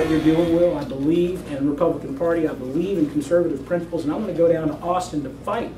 what you're doing, Will. I believe in the Republican Party. I believe in conservative principles, and I'm going to go down to Austin to fight,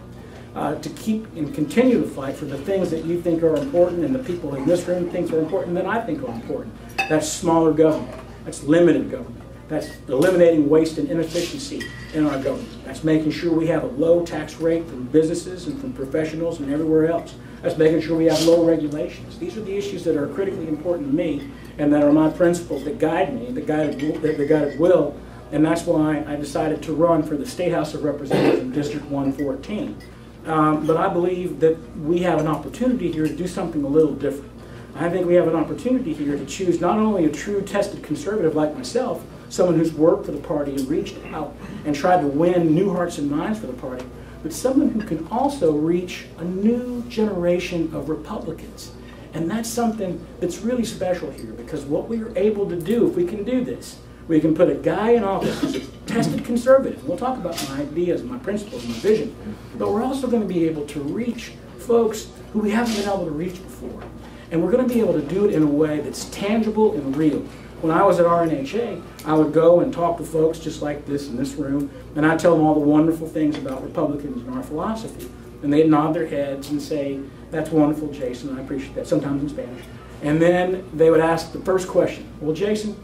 to keep and continue to fight for the things that you think are important and the people in this room think are important that I think are important. That's smaller government. That's limited government. That's eliminating waste and inefficiency in our government. That's making sure we have a low tax rate from businesses and from professionals and everywhere else. That's making sure we have low regulations. These are the issues that are critically important to me and that are my principles that guide me, that guided Will, and that's why I decided to run for the State House of Representatives in District 114. But I believe that we have an opportunity here to do something a little different. I think we have an opportunity here to choose not only a true tested conservative like myself, someone who's worked for the party and reached out and tried to win new hearts and minds for the party, but someone who can also reach a new generation of Republicans. And that's something that's really special here, because what we are able to do, if we can do this, we can put a guy in office who's a tested conservative. We'll talk about my ideas, my principles, my vision, but we're also going to be able to reach folks who we haven't been able to reach before. And we're going to be able to do it in a way that's tangible and real. When I was at RNHA, I would go and talk to folks just like this in this room, and I'd tell them all the wonderful things about Republicans and our philosophy. And they'd nod their heads and say, "That's wonderful, Jason, I appreciate that," sometimes in Spanish. And then they would ask the first question, "Well, Jason,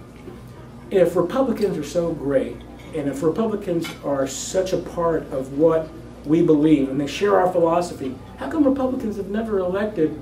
if Republicans are so great, and if Republicans are such a part of what we believe, and they share our philosophy, how come Republicans have never elected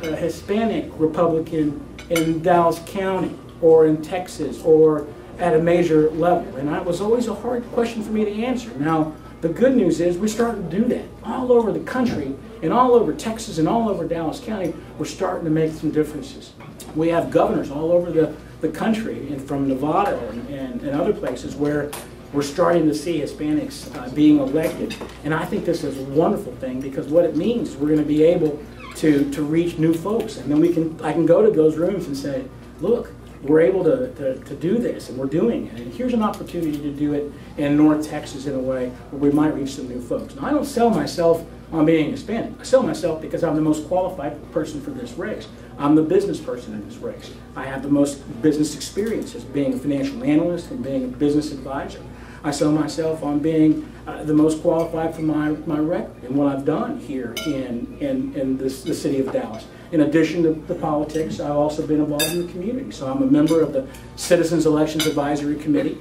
a Hispanic Republican in Dallas County, or in Texas, or at a major level?" And that was always a hard question for me to answer. Now, the good news is we're starting to do that. All over the country, and all over Texas, and all over Dallas County, we're starting to make some differences. We have governors all over the country, and from Nevada and other places where we're starting to see Hispanics being elected. And I think this is a wonderful thing, because what it means is we're going to be able to reach new folks. And then I can go to those rooms and say, "Look, we're able to do this, and we're doing it. And here's an opportunity to do it in North Texas in a way where we might reach some new folks." Now, I don't sell myself on being Hispanic. I sell myself because I'm the most qualified person for this race. I'm the business person in this race. I have the most business experience as being a financial analyst and being a business advisor. I sell myself on being the most qualified for my record and what I've done here in the city of Dallas. In addition to the politics, I've also been involved in the community. So I'm a member of the Citizens Elections Advisory Committee,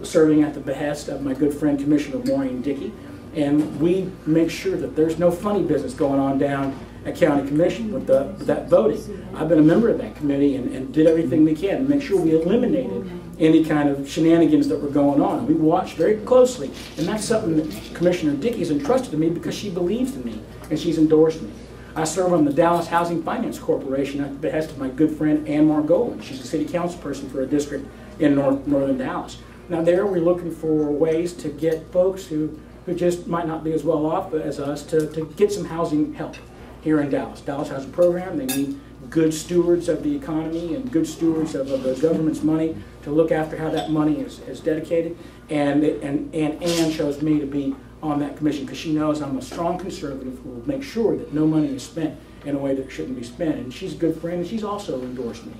serving at the behest of my good friend Commissioner Maureen Dickey. And we make sure that there's no funny business going on down at County Commission with that voting. I've been a member of that committee and did everything we can to make sure we eliminated any kind of shenanigans that were going on. We watched very closely, and that's something that Commissioner Dickey's entrusted to me because she believes in me and she's endorsed me. I serve on the Dallas Housing Finance Corporation at the behest of my good friend Ann Margolin. She's a city council person for a district in northern Dallas. Now there we're looking for ways to get folks who just might not be as well off as us to get some housing help here in Dallas. Dallas has a program. They need good stewards of the economy and good stewards of the government's money to look after how that money is dedicated. And Ann chose me to be on that commission because she knows I'm a strong conservative who will make sure that no money is spent in a way that it shouldn't be spent. And she's a good friend, and she's also endorsed me.